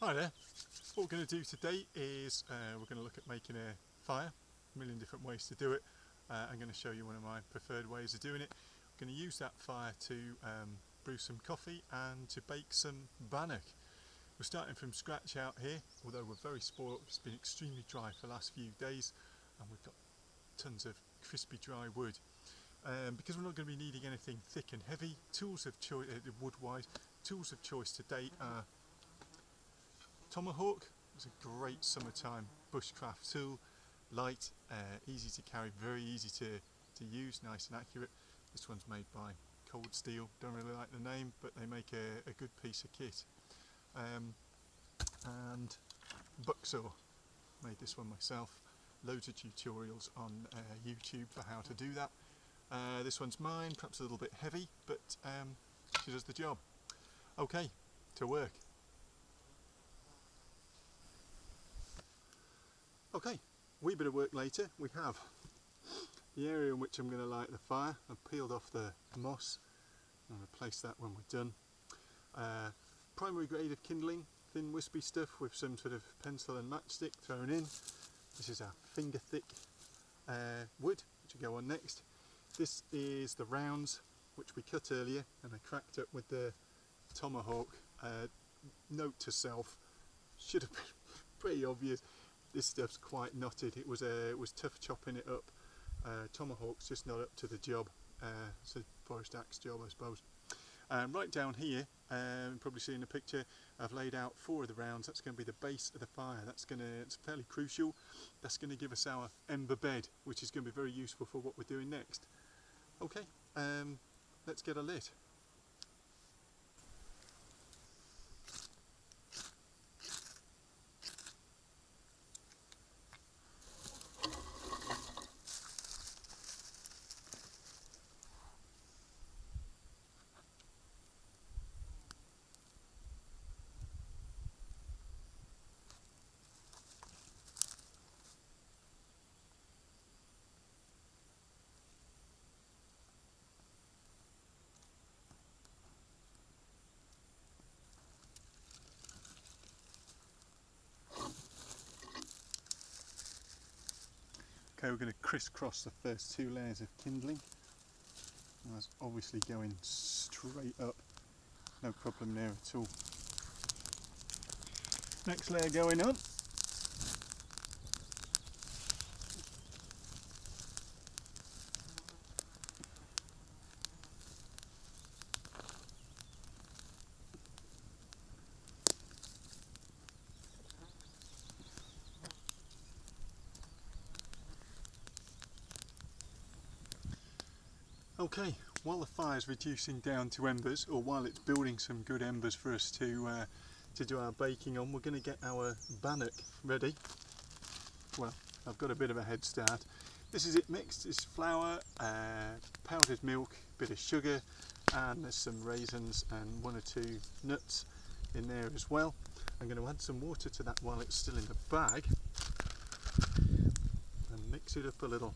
Hi there. What we're going to do today is we're going to look at making a fire. A million different ways to do it. I'm going to show you one of my preferred ways of doing it. We're going to use that fire to brew some coffee and to bake some bannock. We're starting from scratch out here, although we're very spoiled. It's been extremely dry for the last few days and we've got tons of crispy dry wood. Because we're not going to be needing anything thick and heavy, tools of choice, wood-wise, tools of choice to date are tomahawk. It's a great summertime bushcraft tool, light, easy to carry, very easy to use, nice and accurate. This one's made by Cold Steel, don't really like the name, but they make a good piece of kit. And bucksaw, made this one myself, loads of tutorials on YouTube for how to do that. This one's mine, perhaps a little bit heavy, but she does the job. Okay, to work. Okay, wee bit of work later. We have the area in which I'm going to light the fire. I've peeled off the moss and replace that when we're done. Primary grade of kindling, thin wispy stuff with some sort of pencil and matchstick thrown in. This is our finger thick wood, which will go on next. This is the rounds which we cut earlier and I cracked up with the tomahawk. Note to self, should have been pretty obvious. This stuff's quite knotted. It was tough chopping it up. Tomahawk's just not up to the job. It's a forest axe job, I suppose. Right down here, probably see in the picture, I've laid out 4 of the rounds. That's going to be the base of the fire. It's fairly crucial. That's going to give us our ember bed, which is going to be very useful for what we're doing next. Okay, let's get a lit. Okay, we're going to crisscross the first 2 layers of kindling. And that's obviously going straight up, no problem there at all. Next layer going on. Okay, while the fire's reducing down to embers, or while it's building some good embers for us to do our baking on, we're going to get our bannock ready. Well, I've got a bit of a head start. This is it mixed. It's flour, powdered milk, bit of sugar, and there's some raisins and 1 or 2 nuts in there as well. I'm going to add some water to that while it's still in the bag and mix it up a little.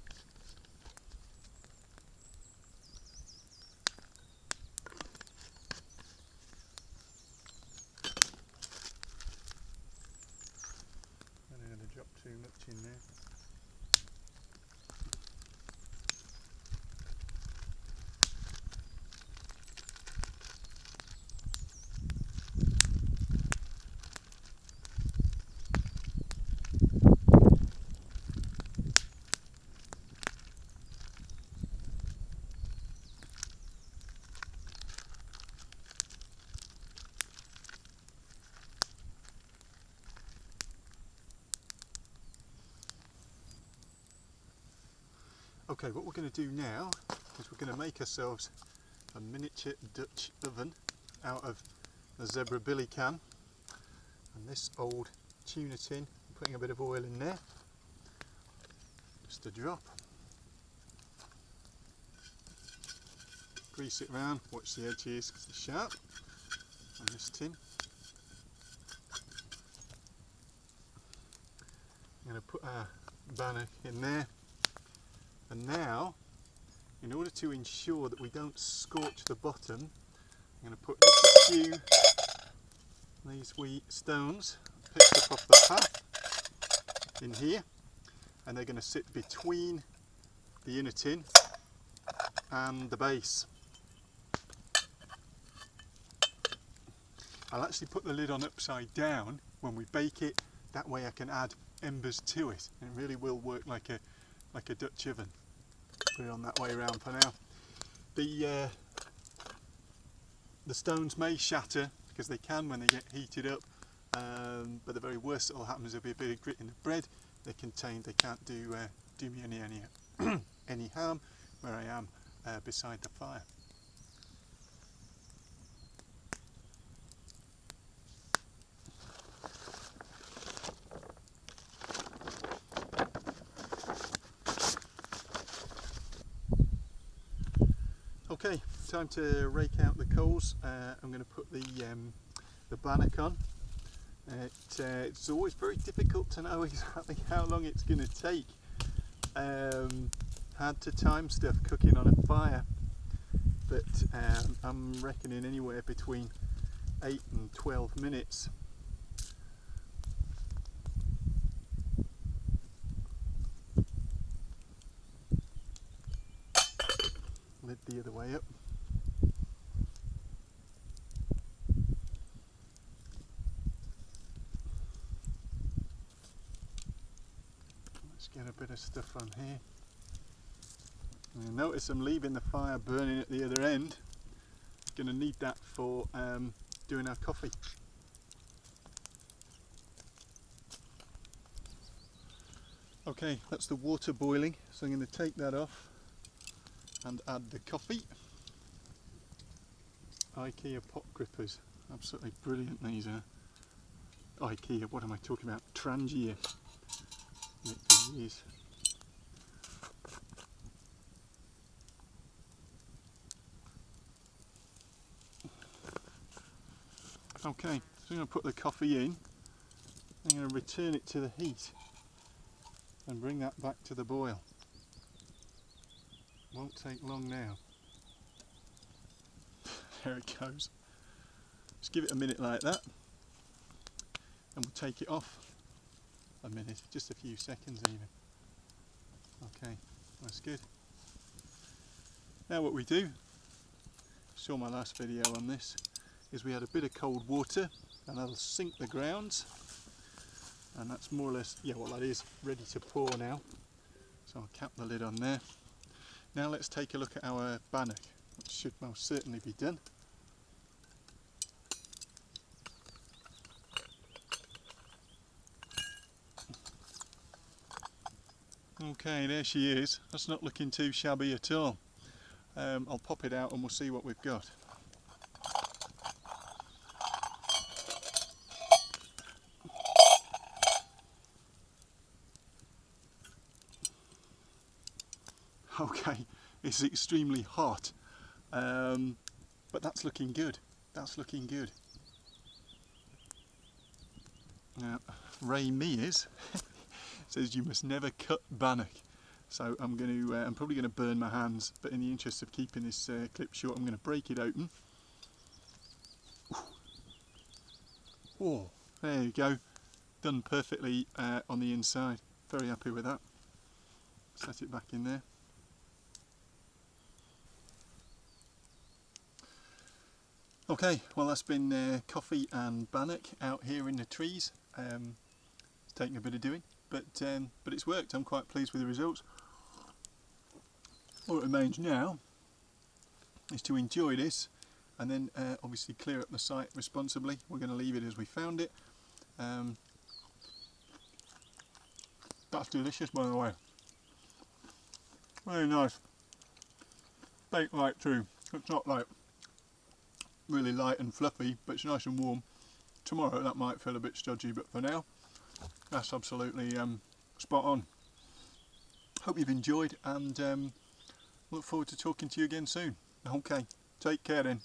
Drop too much in there. Okay, what we're going to do now is we're going to make ourselves a miniature Dutch oven out of the zebra billy can and this old tuna tin. I'm putting a bit of oil in there, just a drop. Grease it round, watch the edges because they're sharp on this tin. I'm going to put our bannock in there. And now, in order to ensure that we don't scorch the bottom, I'm going to put just a few these wee stones picked up off the path in here, and they're going to sit between the inner tin and the base. I'll actually put the lid on upside down when we bake it, that way I can add embers to it. It really will work like a Dutch oven. Put it on that way around for now. The stones may shatter, because they can when they get heated up, but the very worst that will happen is there'll be a bit of grit in the bread. They're contained, they can't do me any harm where I am beside the fire. Okay, time to rake out the coals. I'm going to put the bannock on. It's always very difficult to know exactly how long it's going to take. Hard to time stuff cooking on a fire, but I'm reckoning anywhere between 8 and 12 minutes. Lid the other way up. Let's get a bit of stuff on here. And notice I'm leaving the fire burning at the other end. Going to need that for doing our coffee. Okay, that's the water boiling, so I'm going to take that off and add the coffee. IKEA pot grippers, absolutely brilliant these are. IKEA, what am I talking about? Trangia. These. Okay, so I'm going to put the coffee in. I'm going to return it to the heat and bring that back to the boil. Won't take long now. There it goes. Just give it a minute like that and we'll take it off. A minute, just a few seconds even. Okay, that's good. Now what we do, saw my last video on this, is we add a bit of cold water and that'll sink the grounds, and that's more or less, yeah, well that is ready to pour now. So I'll cap the lid on there. Now let's take a look at our bannock, which should most certainly be done. Okay, there she is. That's not looking too shabby at all. I'll pop it out and we'll see what we've got. Okay, it's extremely hot, but that's looking good. That's looking good. Now, Ray Mears says you must never cut bannock, so I'm probably going to burn my hands, but in the interest of keeping this clip short, I'm going to break it open. Oh, there you go, done perfectly on the inside. Very happy with that. Set it back in there. Okay, well that's been coffee and bannock out here in the trees. It's taken a bit of doing, but it's worked. I'm quite pleased with the results. All it remains now is to enjoy this and then obviously clear up the site responsibly. We're going to leave it as we found it. That's delicious, by the way. Very nice. Baked light too. It's not like really light and fluffy, but it's nice and warm. Tomorrow that might feel a bit stodgy, but for now that's absolutely spot on. Hope you've enjoyed, and look forward to talking to you again soon. Okay, take care then.